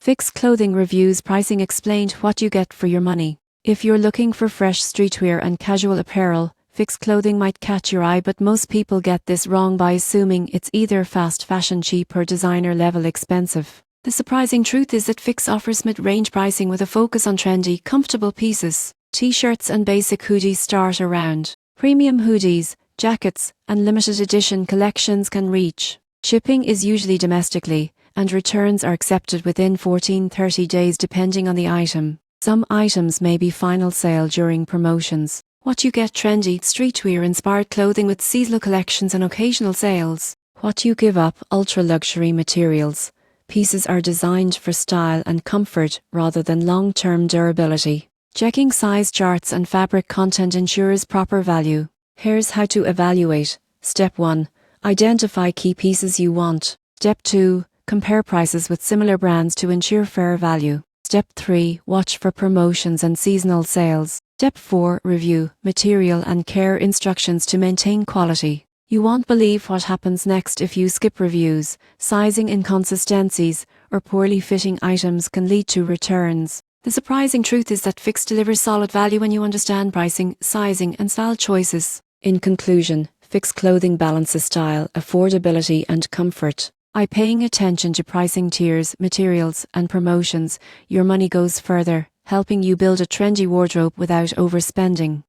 Phix Clothing Reviews. Pricing explained: what you get for your money. If you're looking for fresh streetwear and casual apparel, Phix Clothing might catch your eye, but most people get this wrong by assuming it's either fast fashion cheap or designer level expensive. The surprising truth is that Phix offers mid-range pricing with a focus on trendy, comfortable pieces. T-shirts and basic hoodies start around. Premium hoodies, jackets, and limited edition collections can reach. Shipping is usually domestically, and returns are accepted within 14-30 days depending on the item. Some items may be final sale during promotions. What you get: trendy, streetwear-inspired clothing with seasonal collections and occasional sales. What you give up: ultra-luxury materials. Pieces are designed for style and comfort rather than long-term durability. Checking size charts and fabric content ensures proper value. Here's how to evaluate. Step 1. Identify key pieces you want. Step 2. Compare prices with similar brands to ensure fair value. Step 3. Watch for promotions and seasonal sales. Step 4. Review material and care instructions to maintain quality. You won't believe what happens next if you skip reviews. Sizing inconsistencies or poorly fitting items can lead to returns. The surprising truth is that Phix delivers solid value when you understand pricing, sizing, and style choices. In conclusion, Phix Clothing balances style, affordability, and comfort. By paying attention to pricing tiers, materials, and promotions, your money goes further, helping you build a trendy wardrobe without overspending.